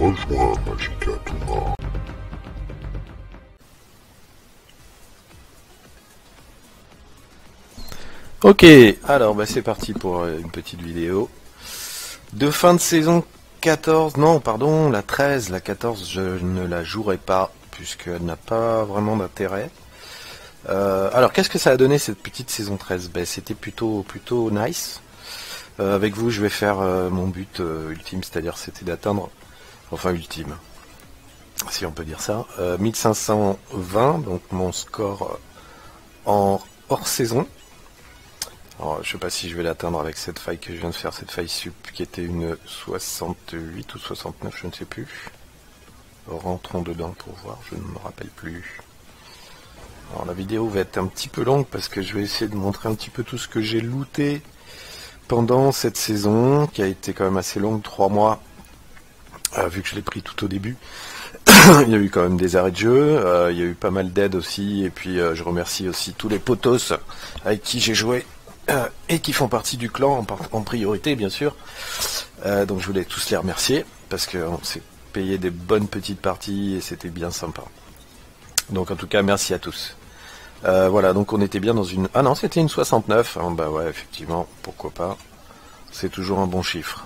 Rejoins Magica Touma. Ok, alors c'est parti pour une petite vidéo de fin de saison 14, non pardon, la 13, la 14 je ne la jouerai pas puisqu'elle n'a pas vraiment d'intérêt. Alors qu'est-ce que ça a donné cette petite saison 13? C'était plutôt nice. Avec vous je vais faire mon but ultime, c'est-à-dire c'était d'atteindre, enfin ultime, si on peut dire ça, 1520, donc mon score en hors saison. Alors, je sais pas si je vais l'atteindre avec cette faille que je viens de faire, cette faille sup qui était une 68 ou 69, je ne sais plus. Rentrons dedans pour voir, je ne me rappelle plus. Alors la vidéo va être un petit peu longue parce que je vais essayer de montrer un petit peu tout ce que j'ai looté pendant cette saison, qui a été quand même assez longue, 3 mois, vu que je l'ai pris tout au début. Il y a eu quand même des arrêts de jeu, il y a eu pas mal d'aides aussi, et puis je remercie aussi tous les potos avec qui j'ai joué. Et qui font partie du clan en priorité bien sûr, donc je voulais tous les remercier parce qu'on s'est payé des bonnes petites parties et c'était bien sympa, donc en tout cas merci à tous. Voilà, donc on était bien dans une, ah non c'était une 69, hein, bah ouais effectivement, pourquoi pas, c'est toujours un bon chiffre.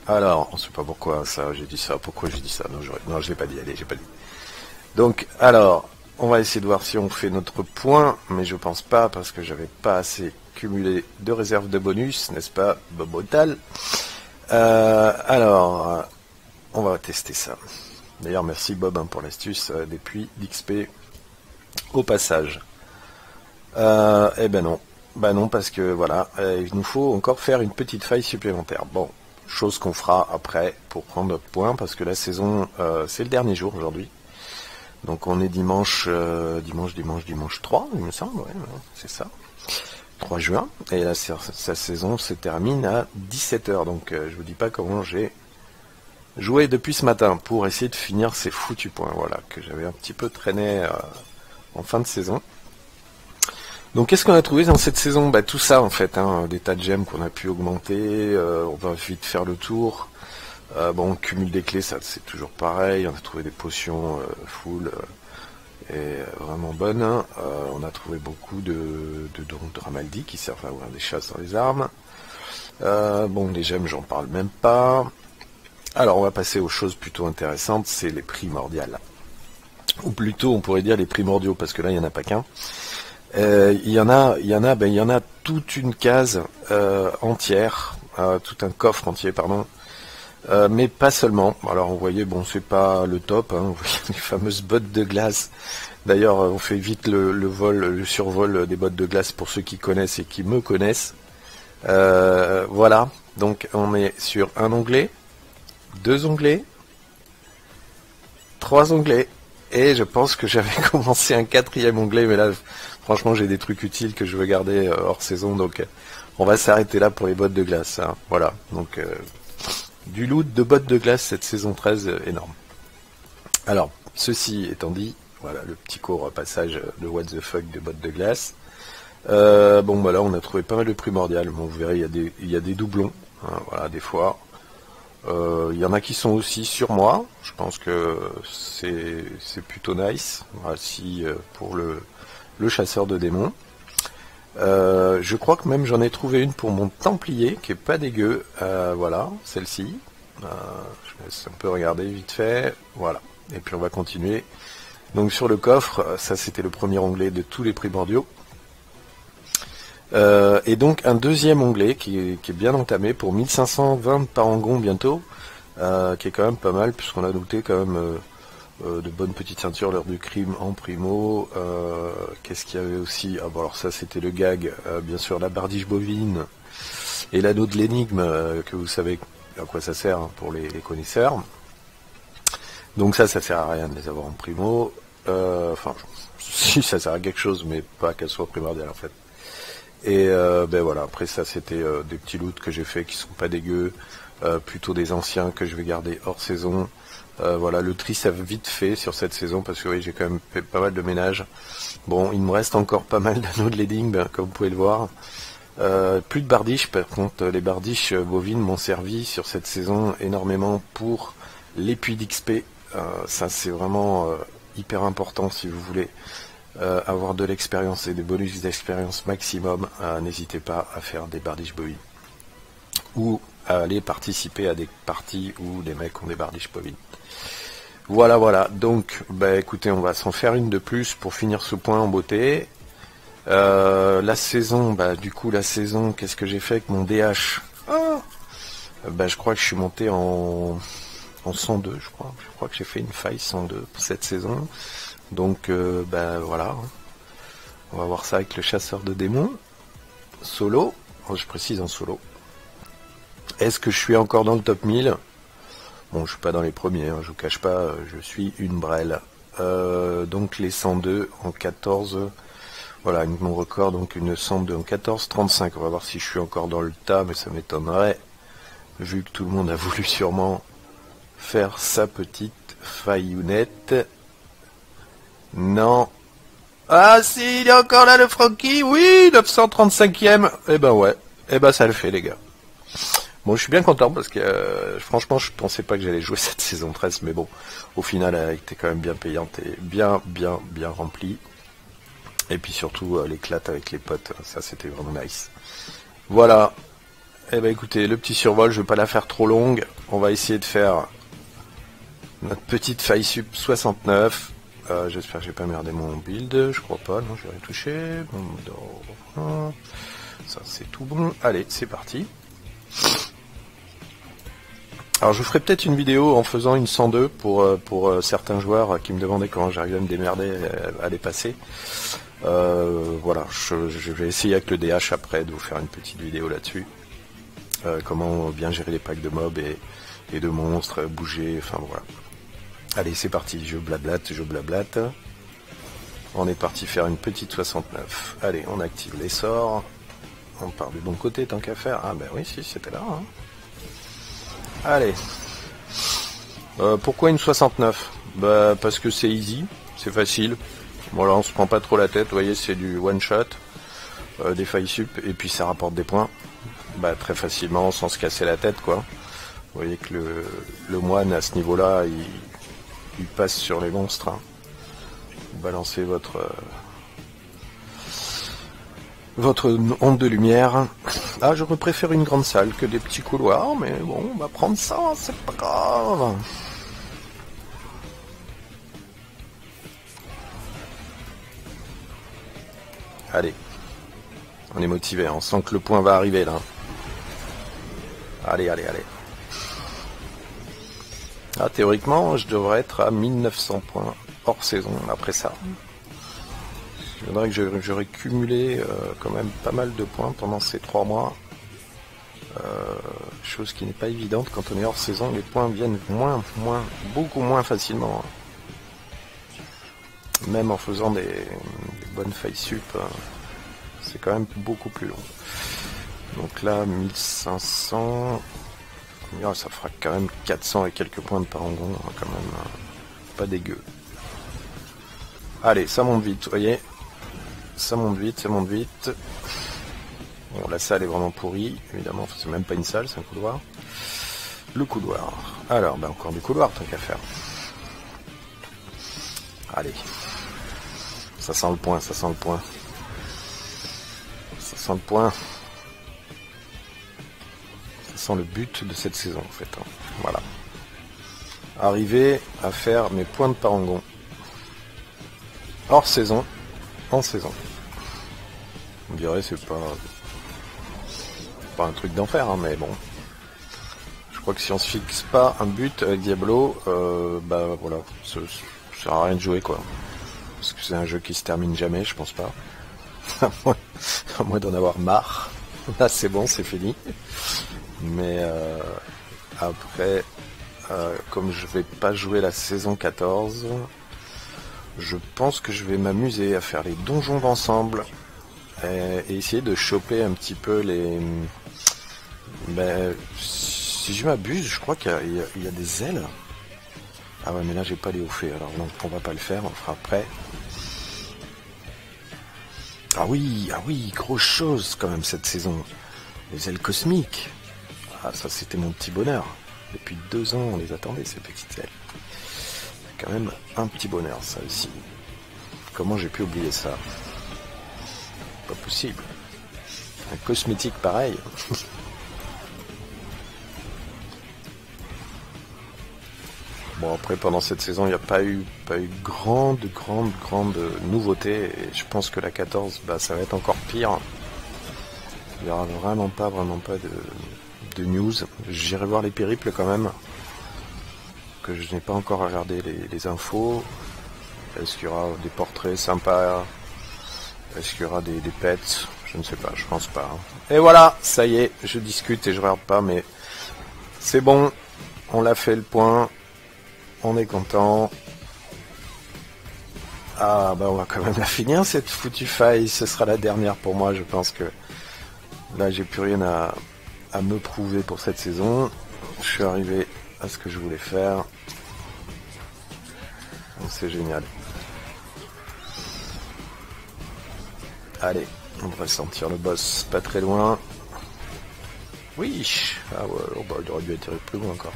Alors on sait pas pourquoi ça j'ai dit ça, pourquoi j'ai dit ça, non je l'ai pas dit, allez j'ai pas dit. Donc alors on va essayer de voir si on fait notre point, mais je pense pas parce que j'avais pas assez cumulé de réserves de bonus, n'est-ce pas, Bobotal? Alors, on va tester ça. D'ailleurs, merci Bob pour l'astuce des puits d'XP au passage. Eh ben non. Bah non, parce que voilà, il nous faut encore faire une petite faille supplémentaire. Bon, chose qu'on fera après pour prendre notre point, parce que la saison, c'est le dernier jour aujourd'hui. Donc on est dimanche 3, il me semble, ouais, c'est ça. 3 juin, et là sa saison se termine à 17h, donc je vous dis pas comment j'ai joué depuis ce matin pour essayer de finir ces foutus points, voilà, que j'avais un petit peu traîné en fin de saison. Donc qu'est-ce qu'on a trouvé dans cette saison? Tout ça en fait, hein, des tas de gemmes qu'on a pu augmenter, on va vite faire le tour. Bon, on cumule des clés, ça c'est toujours pareil, on a trouvé des potions full et vraiment bonnes. On a trouvé beaucoup de dons de Ramaldi qui servent à avoir des chasses dans les armes. Bon, les gemmes, j'en parle même pas. Alors, on va passer aux choses plutôt intéressantes, c'est les primordiales. Ou plutôt, on pourrait dire les primordiaux, parce que là, il n'y en a pas qu'un. Il y en a toute une case entière, tout un coffre entier, pardon. Mais pas seulement. Alors vous voyez, bon c'est pas le top, hein, vous voyez les fameuses bottes de glace. D'ailleurs on fait vite le survol des bottes de glace pour ceux qui connaissent et qui me connaissent. Voilà, donc on est sur un onglet, 2 onglets, 3 onglets, et je pense que j'avais commencé un 4e onglet, mais là franchement j'ai des trucs utiles que je veux garder hors saison, donc on va s'arrêter là pour les bottes de glace, hein. Voilà, donc du loot de bottes de glace cette saison 13 énorme. Alors, ceci étant dit, voilà le petit court passage de what the fuck de bottes de glace. Bon voilà, on a trouvé pas mal de primordiales. Bon, vous verrez, il y a des doublons, hein, voilà, des fois. Il y en a qui sont aussi sur moi. Je pense que c'est plutôt nice. Voici pour le chasseur de démons. Je crois que même j'en ai trouvé une pour mon Templier qui est pas dégueu, voilà, celle-ci, je laisse un peu regarder vite fait, voilà, et puis on va continuer. Donc sur le coffre, ça c'était le premier onglet de tous les primordiaux, et donc un deuxième onglet qui est bien entamé pour 1520 parangons bientôt, qui est quand même pas mal puisqu'on a noté quand même de bonnes petites ceintures, l'heure du crime en primo. Qu'est-ce qu'il y avait aussi? Ah bon, alors ça c'était le gag, bien sûr la bardiche bovine et l'anneau de l'énigme, que vous savez à quoi ça sert, hein, pour les connaisseurs. Donc ça sert à rien de les avoir en primo, enfin si ça sert à quelque chose, mais pas qu'elle soit primordiale en fait. Et ben voilà, après ça c'était des petits loots que j'ai fait qui sont pas dégueux, plutôt des anciens que je vais garder hors saison. Voilà, le tri ça vite fait sur cette saison parce que oui, j'ai quand même fait pas mal de ménage. Bon, il me reste encore pas mal d'anneaux de l'énigme, comme vous pouvez le voir. Plus de bardiches, par contre les bardiches bovines m'ont servi sur cette saison énormément pour les puits d'XP. Ça c'est vraiment hyper important si vous voulez avoir de l'expérience et des bonus d'expérience maximum. N'hésitez pas à faire des bardiches bovines ou à aller participer à des parties où des mecs ont des bardiches bovines. Voilà, donc bah écoutez, on va s'en faire une de plus pour finir ce point en beauté. La saison, du coup la saison, qu'est-ce que j'ai fait avec mon DH? Je crois que je suis monté en 102, je crois que j'ai fait une faille 102 pour cette saison. Donc voilà, on va voir ça avec le chasseur de démons solo. Je précise en solo. Est-ce que je suis encore dans le top 1000? Bon, je suis pas dans les premiers, je vous cache pas, je suis une brêle. Donc les 102 en 14, voilà, mon record, donc une 102 en 14,35. On va voir si je suis encore dans le tas, mais ça m'étonnerait, vu que tout le monde a voulu sûrement faire sa petite faillounette. Non. Ah si, il est encore là le Francky, oui, 935ème. Eh ben ouais, ça le fait les gars. Bon, je suis bien content parce que franchement, je pensais pas que j'allais jouer cette saison 13, mais bon, au final, elle était quand même bien payante et bien remplie. Et puis surtout, l'éclate avec les potes, ça c'était vraiment nice. Voilà. Écoutez, le petit survol, je vais pas la faire trop longue. On va essayer de faire notre petite faille sup 69. J'espère que j'ai pas merdé mon build, je crois pas, non, je vais retoucher. Bon, ça c'est tout bon. Allez, c'est parti. Alors je vous ferai peut-être une vidéo en faisant une 102 pour certains joueurs qui me demandaient comment j'arrivais à me démerder à les passer. Voilà, je vais essayer avec le DH après de vous faire une petite vidéo là-dessus. Comment bien gérer les packs de mobs et de monstres, bouger, enfin voilà. Allez, c'est parti, je blablate. On est parti faire une petite 69. Allez, on active les sorts. On part du bon côté tant qu'à faire. Ah ben oui, si, c'était là. Hein. Allez. Pourquoi une 69? Parce que c'est easy, c'est facile. Voilà, on se prend pas trop la tête, vous voyez, c'est du one shot, des failles sup, et puis ça rapporte des points. Très facilement, sans se casser la tête, quoi. Vous voyez que le moine, à ce niveau-là, il passe sur les monstres. Hein. Vous balancez votre onde de lumière. Ah, j'aurais préféré une grande salle que des petits couloirs, mais bon, on va prendre ça, c'est pas grave. Allez, on est motivé, on sent que le point va arriver là. Allez. Ah, théoriquement, je devrais être à 1900 points hors saison après ça. Je voudrais que j'aurais cumulé quand même pas mal de points pendant ces 3 mois. Chose qui n'est pas évidente quand on est hors saison, les points viennent beaucoup moins facilement. Même en faisant des bonnes failles sup, c'est quand même beaucoup plus long. Donc là, 1500, ça fera quand même 400 et quelques points de parangon, quand même pas dégueu. Allez, ça monte vite, vous voyez. Ça monte vite. Bon, la salle est vraiment pourrie, évidemment, c'est même pas une salle, c'est un couloir. Le couloir. Alors, encore du couloir, tant qu'à faire. Allez. Ça sent le point. Ça sent le but de cette saison, en fait. Hein. Voilà. Arriver à faire mes points de parangon. Hors saison. En saison. On dirait c'est pas un truc d'enfer, hein, mais bon. Je crois que si on se fixe pas un but avec Diablo, voilà, ça sert à rien de jouer, quoi. Parce que c'est un jeu qui se termine jamais, je pense pas. À moins d'en avoir marre. Là c'est bon, c'est fini. Mais après, comme je vais pas jouer la saison 14, je pense que je vais m'amuser à faire les donjons d'ensemble et essayer de choper un petit peu les... si je m'abuse, je crois qu'il y a des ailes. Ah ouais, mais là j'ai pas les hauts faits, alors non, on va pas le faire, on le fera après. Ah oui, grosse chose quand même cette saison. Les ailes cosmiques. Ah, ça c'était mon petit bonheur. Depuis 2 ans, on les attendait, ces petites ailes. C'est quand même un petit bonheur, ça aussi. Comment j'ai pu oublier ça? Pas possible. Un cosmétique pareil. Bon, après, pendant cette saison, il n'y a pas eu grande nouveauté. Et je pense que la 14, bah, ça va être encore pire. Il n'y aura vraiment pas de news. J'irai voir les périples quand même. Que je n'ai pas encore regardé les infos. Est-ce qu'il y aura des portraits sympas? Est-ce qu'il y aura des pets? Je ne sais pas, je pense pas. Et voilà, ça y est, je discute et je regarde pas, mais c'est bon. On l'a fait le point. On est content. Ah bah on va quand même la finir cette foutue faille. Ce sera la dernière pour moi. Je pense que là j'ai plus rien à me prouver pour cette saison. Je suis arrivé à ce que je voulais faire. C'est génial. Allez, on devrait sentir le boss pas très loin. Oui. Ah ouais, oh bah, il aurait dû atterrir plus loin encore.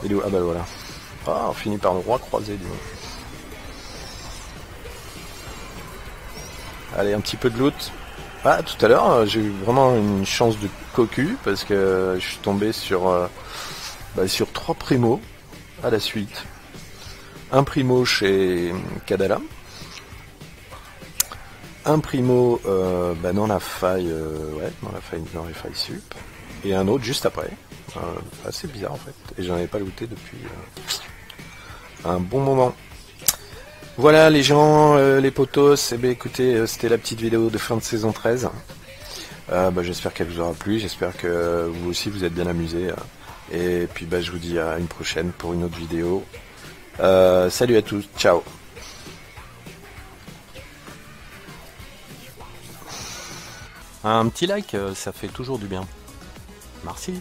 Il est où? Ah bah voilà. Ah, on finit par le roi croisé du monde. Allez, un petit peu de loot. Ah, tout à l'heure, j'ai eu vraiment une chance de cocu parce que je suis tombé sur 3 primos à la suite. Un primo chez Kadala. Un primo dans la faille, dans les failles sup. Et un autre juste après. Assez bizarre en fait. Et j'en avais pas looté depuis un bon moment. Voilà les gens, les potos, eh bien, écoutez, c'était la petite vidéo de fin de saison 13. J'espère qu'elle vous aura plu, j'espère que vous aussi vous êtes bien amusés. Et puis je vous dis à une prochaine pour une autre vidéo. Salut à tous, ciao. Un petit like, ça fait toujours du bien. Merci.